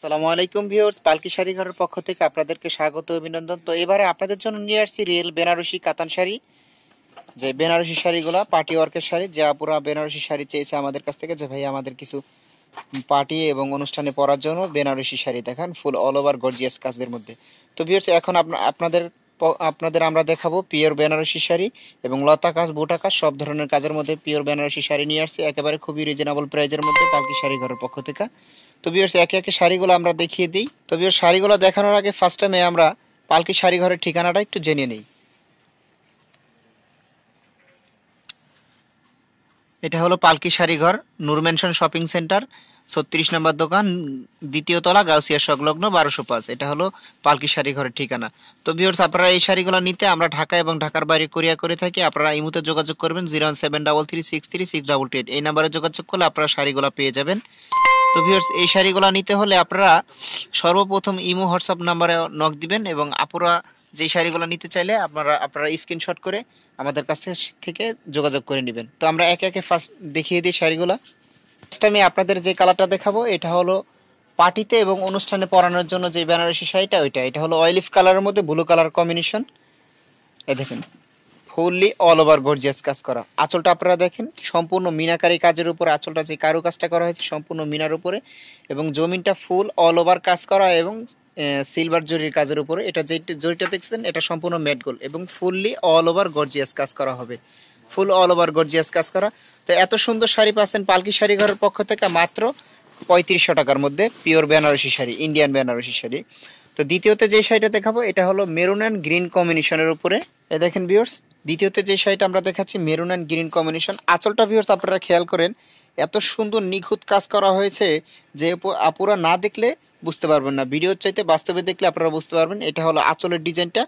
আসসালামু আলাইকুম ভিউয়ার্স, পালকি শাড়ি ঘরের পক্ষ থেকে আপনাদেরকে স্বাগত অভিনন্দন। তো এবারে আপনাদের জন্য নিয়ে আসছি রিয়েল বেনারসি কাতান শাড়ি, যে বেনারসি শাড়িগুলা পার্টি ওয়ার্কের শাড়ি, যে আপুরা বেনারসি শাড়ি চেয়েছে আমাদের কাছ থেকে, যে ভাই আমাদের কিছু পার্টি এবং অনুষ্ঠানে পরার জন্য বেনারসি শাড়ি দেখান ফুল অল ওভার গর্জিয়াস কাজের মধ্যে। তো ভিউয়ার্স, এখন আপনাদের আমরা দেখাবো পিওর বেনারসি শাড়ি এবং লতা কাজ, বুটা কাজ, সব ধরনের কাজের মধ্যে পিওর বেনারসি শাড়ি নিয়ে আসছি একেবারে খুবই রিজনেবল প্রাইজের মধ্যে পালকি শাড়ি ঘরের পক্ষ থেকে। তো ভিউয়ার্স, একে একে শাড়িগুলো আমরা দেখিয়ে দিই। তো ভিউয়ার্স, শাড়িগুলো দেখানোর আগে ফার্স্ট টাইমে আমরা পালকি শাড়ি ঘরের ঠিকানাটা একটু জেনে নিই। এটা হলো পালকি শাড়িঘর, নূর মেনশন শপিং সেন্টার, 36 নম্বর দোকান, দ্বিতীয় তলা, গাউসিয়া সংলগ্ন, 1205। এটা হলো পালকি শাড়িঘরের ঠিকানা। তো ভিউয়ার্স, আপনারা এই শাড়িগুলো নিতে আমরা ঢাকা এবং ঢাকার বাইরে কুরিয়ার করে থাকি। আপনারা এই মুহূর্তে যোগাযোগ করবেন 01733633688। এই নাম্বারে যোগাযোগ করলে আপনারা শাড়িগুলো পেয়ে যাবেন। তো ভিউয়ার্স, এই শাড়িগুলো নিতে হলে আপনারা সর্বপ্রথম ইমো হোয়াটসঅ্যাপ নাম্বারে নক দিবেন এবং আপুরা যেই শাড়িগুলো নিতে চাইলে আপনারা স্ক্রিনশট করে আমাদের কাছ থেকে যোগাযোগ করে নেবেন। তো আমরা একে একে ফার্স্ট দেখিয়ে দিই শাড়িগুলো। ফার্স্ট আমি আপনাদের যে কালারটা দেখাবো এটা হলো পার্টিতে এবং অনুষ্ঠানে পরানোর জন্য যে বেনারসি শাড়িটা, এটা হলো অয়েলিভ কালারের মধ্যে ব্লু কালার কম্বিনেশন। এই দেখেন, ফুললি অল ওভার গর্জিয়াস কাজ করা। আঁচলটা আপনারা দেখেন সম্পূর্ণ মিনাকারি কাজের উপর, আঁচলটা যে কারু কাজটা করা হয়েছে সম্পূর্ণ মিনার উপরে, এবং জমিনটা ফুল অল ওভার কাজ করা এবং সিলভার জরির কাজের উপরে। এটা যে জরিটা দেখছেন এটা সম্পূর্ণ ম্যাট গোল্ড এবং ফুললি অল ওভার গর্জিয়াস কাজ করা হবে, ফুল অল ওভার গর্জিয়াস কাজ করা। তো এত সুন্দর শাড়ি পাচ্ছেন পালকি শাড়ি ঘরের পক্ষ থেকে মাত্র 3500 টাকার মধ্যে, পিওর বেনারসি শাড়ি, ইন্ডিয়ান বেনারসি শাড়ি। তো দ্বিতীয়তে যে শাড়িটা দেখাবো এটা হলো মেরুন অ্যান্ড গ্রিন কম্বিনেশনের উপরে। এ দেখেন ভিউয়ার্স, দ্বিতীয়তে যে শাড়িটা আমরা দেখাচ্ছি মেরুন অ্যান্ড গ্রিন কম্বিনেশন। আঁচলটা ভিউয়ার্স আপনারা খেয়াল করেন, এত সুন্দর নিখুঁত কাজ করা হয়েছে যে আপুরা না দেখলে বুঝতে পারবেন না, ভিডিওর চাইতে বাস্তবে দেখলে আপনারা বুঝতে পারবেন। এটা হলো আঁচলের ডিজাইনটা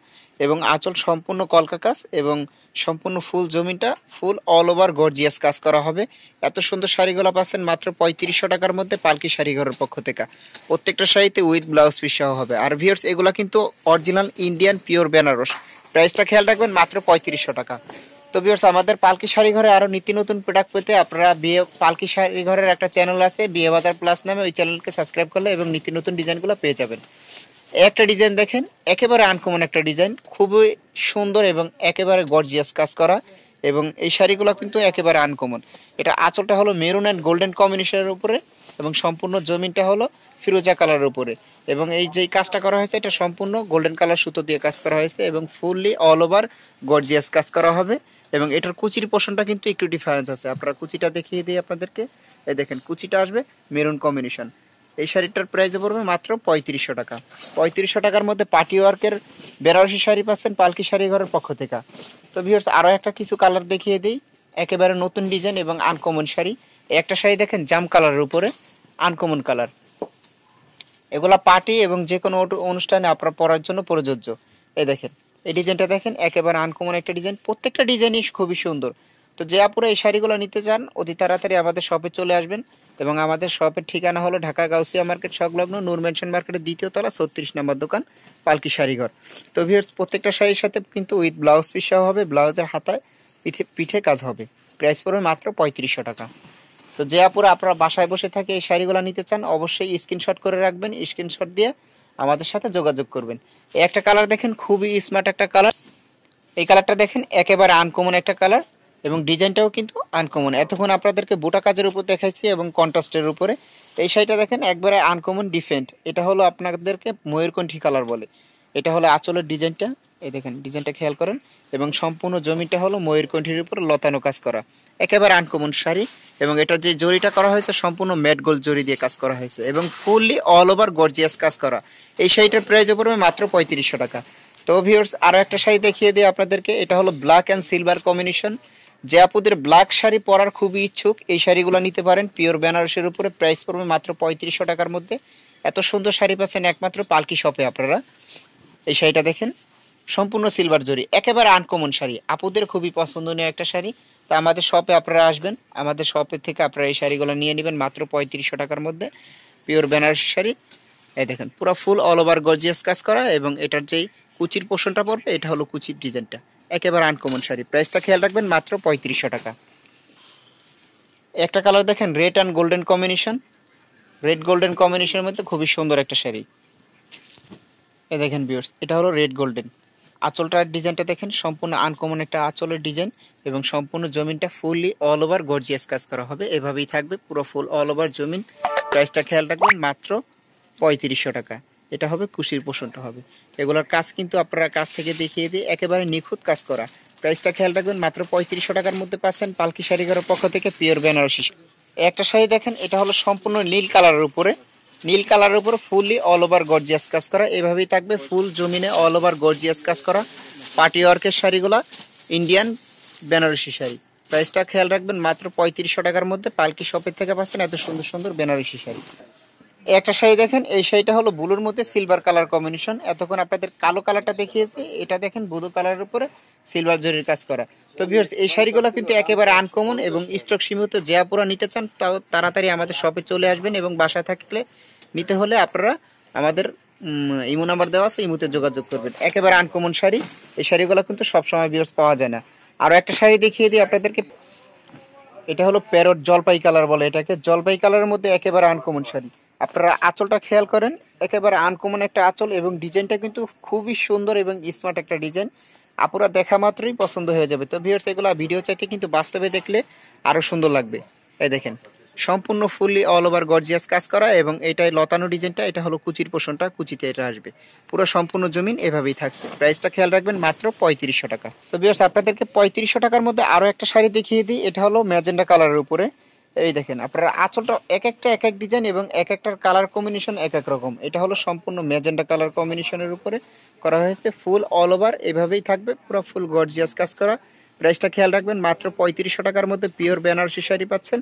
এবং আঁচল সম্পূর্ণ কলকা কাজ এবং সম্পূর্ণ ফুল জমিনটা ফুল অল ওভার গর্জিয়াস কাজ করা হবে। এত সুন্দর শাড়িগুলো পাচ্ছেন মাত্র 3500 টাকার মধ্যে পালকি শাড়ি ঘরের পক্ষ থেকে। প্রত্যেকটা শাড়িতে উইথ ব্লাউজ পিস সহ হবে। আর ভিউয়ার্স, এগুলা কিন্তু অরিজিনাল ইন্ডিয়ান পিওর বেনারস। প্রাইসটা খেয়াল রাখবেন, মাত্র 3500 টাকা। তো ভিউয়ার্স, আমাদের পালকি শাড়ি ঘরে আরো নিত্য নতুন প্রোডাক্ট পেতে আপনারা পালকি শাড়ি ঘরের একটা চ্যানেল আছে বিয়ে বাজার প্লাস নামে, ওই চ্যানেলকে সাবস্ক্রাইব করলে এবং নিত্য নতুন ডিজাইনগুলো পেয়ে যাবেন। একটা ডিজাইন দেখেন, একেবারে আনকমন একটা ডিজাইন, খুবই সুন্দর এবং একেবারে গর্জিয়াস কাজ করা, এবং এই শাড়িগুলো কিন্তু একেবারে আনকমন। এটা আঁচলটা হলো মেরুন অ্যান্ড গোল্ডেন কম্বিনেশনের উপরে এবং সম্পূর্ণ জমিনটা হলো ফিরোজা কালারের উপরে, এবং এই যে কাজটা করা হয়েছে এটা সম্পূর্ণ গোল্ডেন কালার সুতো দিয়ে কাজ করা হয়েছে এবং ফুললি অল ওভার গর্জিয়াস কাজ করা হবে। এবং এটার কুচির পোর্শনটা কিন্তু একটু ডিফারেন্স আছে, আপনারা কুচিটা দেখিয়ে দিই আপনাদেরকে। এই দেখেন, কুচিটা আসবে মেরুন কম্বিনেশন। এই শাড়িটার প্রাইসে পড়বে মাত্র 3500 টাকা। 3500 টাকার মধ্যে পার্টি ওয়ার্কের বেনারসি শাড়ি পাচ্ছেন পালকি শাড়ি ঘরের পক্ষ থেকে। তো ভিউয়ার্স, আরও একটা কিছু কালার দেখিয়ে দিই, একেবারে নতুন ডিজাইন এবং আনকমন শাড়ি। একটা শাড়ি দেখেন জাম কালারের উপরে, আনকমন কালার। এগুলা পার্টি এবং যে কোনো অনুষ্ঠানে আপনারা পরার জন্য প্রযোজ্য। এই দেখেন, এই ডিজাইনটা দেখেন, একেবারে আনকমন একটা ডিজাইন, প্রত্যেকটা ডিজাইনই খুবই সুন্দর। তো যে আপুরা এই শাড়িগুলো নিতে চান অতি তাড়াতাড়ি আমাদের শপে চলে আসবেন, এবং আমাদের শপের ঠিকানা হলো ঢাকা গাউসিয়া মার্কেট সংলগ্ন নূর মেনশন মার্কেটের দ্বিতীয় তলা, 36 নম্বর দোকান, পালকি শাড়িঘর। তো ভিউয়ার্স, প্রত্যেকটা শাড়ির সাথে কিন্তু উইথ ব্লাউজ পিস সহ হবে, ব্লাউজের হাতায় পিঠে কাজ হবে। প্রাইস পড়বে মাত্র 3500 টাকা। তো যে আপুরা আপনারা বাসায় বসে থাকে এই শাড়িগুলো নিতে চান অবশ্যই স্ক্রিনশট করে রাখবেন, স্ক্রিনশট দিয়ে আমাদের সাথে যোগাযোগ করবেন। এই একটা কালার দেখেন, খুবই স্মার্ট একটা কালার। এই কালারটা দেখেন, একেবারে আনকমন একটা কালার এবং ডিজাইনটাও কিন্তু আনকমন। এতক্ষণ আপনাদেরকে বুটা কাজের উপর দেখাইছি এবং কন্ট্রাস্টের উপরে। এই শাড়িটা দেখেন একবারে আনকমন ডিফেন্ট, এটা হলো আপনাদেরকে ময়ূরকণ্ঠী কালার বলে। এটা হলো আঁচলের ডিজাইনটা, এই দেখেন ডিজাইনটা খেয়াল করেন, এবং সম্পূর্ণ জমিটা হলো ময়ূরকণ্ঠীর উপর লতানো কাজ করা, একেবারে আনকমন শাড়ি। এবং এটা যে জরিটা করা হয়েছে সম্পূর্ণ ম্যাট গোল্ড জরি দিয়ে কাজ করা হয়েছে এবং ফুললি অল ওভার গর্জিয়াস কাজ করা। এই শাড়িটার প্রাইস পড়বে মাত্র 3500 টাকা। তো ভিউয়ার্স, আরো একটা শাড়ি দেখিয়ে দিই আপনাদেরকে, এটা হলো ব্ল্যাক অ্যান্ড সিলভার কম্বিনেশন। যে আপুদের ব্ল্যাক শাড়ি পরার খুবই ইচ্ছুক এই শাড়িগুলো নিতে পারেন, পিওর বেনারসের উপরে। প্রাইস পড়বে মাত্র 3500 টাকার মধ্যে। এত সুন্দর শাড়ি পাচ্ছেন একমাত্র পালকি শপে আপনারা। এই শাড়িটা দেখেন, সম্পূর্ণ সিলভার জরি, একেবারে আনকমন শাড়ি, আপুদের খুবই পছন্দনীয় একটা শাড়ি। তা আমাদের শপে আপনারা আসবেন, আমাদের শপে থেকে আপনারা এই শাড়িগুলো নিয়ে নেবেন মাত্র 3500 টাকার মধ্যে, পিওর বেনারসি শাড়ি। এই দেখেন, পুরো ফুল অল ওভার গর্জিয়াস কাজ করা, এবং এটার যেই কুচির পোর্শনটা পড়বে এটা হলো কুচির ডিজাইনটা, একেবারে আনকমন শাড়ি। প্রাইসটা খেয়াল রাখবেন, মাত্র 3500 টাকা। একটা কালার দেখেন, red and golden combination, red golden কম্বিনেশনের মধ্যে খুবই সুন্দর একটা শাড়ি। এই দেখেন ভিউয়ার্স, এটা হলো রেড গোল্ডেন। আঁচলটার ডিজাইনটা দেখেন, সম্পূর্ণ আনকমন একটা আঁচলের ডিজাইন এবং সম্পূর্ণ জমিনটা ফুললি অল ওভার গর্জিয়াস কাজ করা হবে। এভাবেই থাকবে পুরো ফুল অল ওভার জমিন। প্রাইসটা খেয়াল রাখবেন, মাত্র 3500 টাকা। এটা হবে কুশির পোষণটা হবে। এগুলোর কাজ কিন্তু আপনারা কাছ থেকে দেখিয়ে দিয়ে একেবারে নিখুঁত কাজ করা। প্রাইসটা খেয়াল রাখবেন, মাত্র 3500 টাকার মধ্যে পাচ্ছেন পালকি শাড়িঘরের পক্ষ থেকে পিওর বেনারসি। একটা শাড়ি দেখেন, এটা হলো সম্পূর্ণ নীল কালারের উপরে, নীল কালারের উপর ফুললি অল ওভার গর্জিয়াস কাজ করা। এভাবেই থাকবে ফুল জমিনে অল ওভার গর্জিয়াস কাজ করা পার্টি ওয়ার্কের শাড়িগুলা, ইন্ডিয়ান বেনারসি শাড়ি। প্রাইসটা খেয়াল রাখবেন, মাত্র 3500 টাকার মধ্যে পালকি শপের থেকে পাচ্ছেন এত সুন্দর সুন্দর বেনারসি শাড়ি। একটা শাড়ি দেখেন, এই শাড়িটা হলো ব্লুর মধ্যে সিলভার কালার কম্বিনেশন। এতক্ষণ আপনাদের কালো কালারটা দেখিয়েছি, এটা দেখেন ব্লু কালারের উপরে সিলভার জরির কাজ করা। তো ভিউয়ার্স, এই শাড়িগুলো কিন্তু একেবারে আনকমন এবং স্টক সীমিত। যে আপুরা নিতে চান তাও তাড়াতাড়ি আমাদের শপে চলে আসবেন এবং বাসায় থাকলে নিতে হলে আপনারা আমাদের ইমো নাম্বার দেওয়া আছে, ইমোতে যোগাযোগ করবেন। একেবারে আনকমন শাড়ি, এই শাড়িগুলো কিন্তু সবসময় ভিউয়ার্স পাওয়া যায় না। আরও একটা শাড়ি দেখিয়ে দিই আপনাদেরকে, এটা হলো প্যারট জলপাই কালার বলে এটাকে, জলপাই কালারের মধ্যে একেবারে আনকমন শাড়ি। আপনারা আঁচলটা খেয়াল করেন, একেবারে আনকমন একটা আঁচল এবং ডিজাইনটা কিন্তু খুবই সুন্দর এবং স্মার্ট একটা ডিজাইন। আপুরা দেখা মাত্রই পছন্দ হয়ে যাবে। তো ভিউয়ার্স, এগুলো ভিডিও চাইতে কিন্তু বাস্তবে দেখলে আরো সুন্দর লাগবে। এই দেখেন, সম্পূর্ণ ফুললি অল ওভার গর্জিয়াস কাজ করা এবং এটাই লতানো ডিজাইনটা, এটা হলো কুচির পোষণটা, কুচিতে এটা আসবে। পুরো সম্পূর্ণ জমিন এভাবেই থাকছে। প্রাইসটা খেয়াল রাখবেন, মাত্র 3500 টাকা। তো ভিউয়ার্স, আপনাদেরকে 3500 টাকার মধ্যে আরো একটা শাড়ি দেখিয়ে দিই। এটা হলো ম্যাজেন্ডা কালারের উপরে। এই দেখেন, আপনারা আঁচলটা এক একটা এক এক ডিজাইন এবং এক একটার কালার কম্বিনেশন এক এক রকম। এটা হলো সম্পূর্ণ ম্যাজেন্ডা কালার কম্বিনেশনের উপরে করা হয়েছে, ফুল অল ওভার এভাবেই থাকবে, পুরো ফুল গর্জিয়াস কাজ করা। প্রাইসটা খেয়াল রাখবেন, মাত্র 3500 টাকার মধ্যে পিওর বেনারসি শাড়ি পাচ্ছেন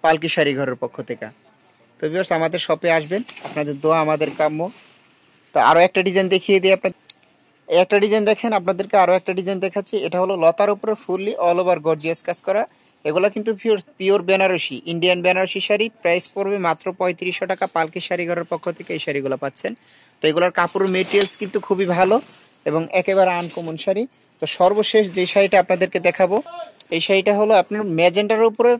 পালকি শাড়ি ঘরের পক্ষ থেকে। তো ভিউয়ার্স, আমাদের শপে আসবেন, আপনাদের দোয়া আমাদের কাম্য। তো আরো একটা ডিজাইন দেখিয়ে দিই আপনাদের। একটা ডিজাইন দেখেন, আপনাদেরকে আরো একটা ডিজাইন দেখাচ্ছি। এটা হলো লতার উপরে ফুললি অল ওভার গর্জিয়াস কাজ করা। এগুলো কিন্তু pure Banarasi, Indian Banarasi sari. Price পড়বে মাত্র 3500 টাকা। পালকি শাড়ি ঘরের পক্ষ থেকে এই শাড়িগুলো পাচ্ছেন। তো এগুলোর কাপড়ের মেটেরিয়ালস কিন্তু খুবই ভালো এবং একেবারে আনকমন শাড়ি। তো সর্বশেষ যে শাড়িটা আপনাদেরকে দেখাবো, এই শাড়িটা হলো আপনার ম্যাজেন্টার উপরে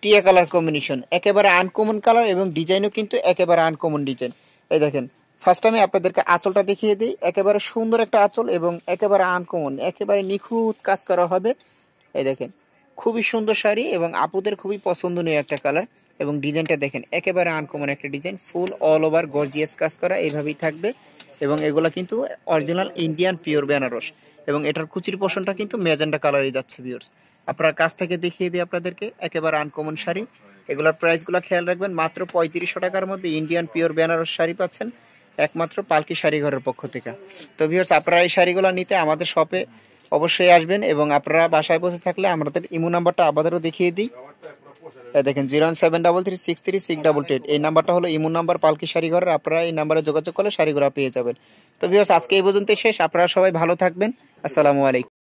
টিয়া কালার কম্বিনেশন, একেবারে আনকমন কালার এবং ডিজাইনও কিন্তু একেবারে আনকমন ডিজাইন। এই দেখেন, ফার্স্ট আমি আপনাদেরকে আঁচলটা দেখিয়ে দিই। একেবারে সুন্দর একটা আঁচল এবং একেবারে আনকমন, একেবারে নিখুঁত কাজ করা হবে। এই দেখেন, খুবই সুন্দর শাড়ি এবং আপুদের খুবই পছন্দনীয় একটা কালার এবং ডিজাইনটা দেখেন, একেবারে আনকমন একটা ডিজাইন, ফুল অল ওভার গর্জিয়াস কাজ করা এইভাবেই থাকবে এবং এগুলা কিন্তু অরিজিনাল ইন্ডিয়ান পিওর বেনারস এবং এটার কুচির পোষণটা কিন্তু ম্যাজেন্ডা কালারই যাচ্ছে ভিউয়ার্স। আপনার কাছ থেকে দেখিয়ে দিই আপনাদেরকে, একেবারে আনকমন শাড়ি। এগুলোর প্রাইসগুলো খেয়াল রাখবেন, মাত্র 3500 টাকার মধ্যে ইন্ডিয়ান পিওর বেনারস শাড়ি পাচ্ছেন একমাত্র পালকি শাড়ি ঘরের পক্ষ থেকে। তো ভিউয়ার্স, আপনারা এই শাড়িগুলো নিতে আমাদের শপে অবশ্যই আসবেন এবং আপনারা বাসায় বসে থাকলে আমাদের ইমো নাম্বারটা আবারও দেখিয়ে দিই। দেখেন, 01733633688, এই নাম্বারটা হলো ইমো নাম্বার পালকি শাড়ি ঘরের। আপনারা এই নাম্বারে যোগাযোগ করলে শাড়িগুলো পেয়ে যাবেন। তো ভিউয়ার্স, আজকে এই পর্যন্তই শেষ। আপনারা সবাই ভালো থাকবেন। আসসালামু আলাইকুম।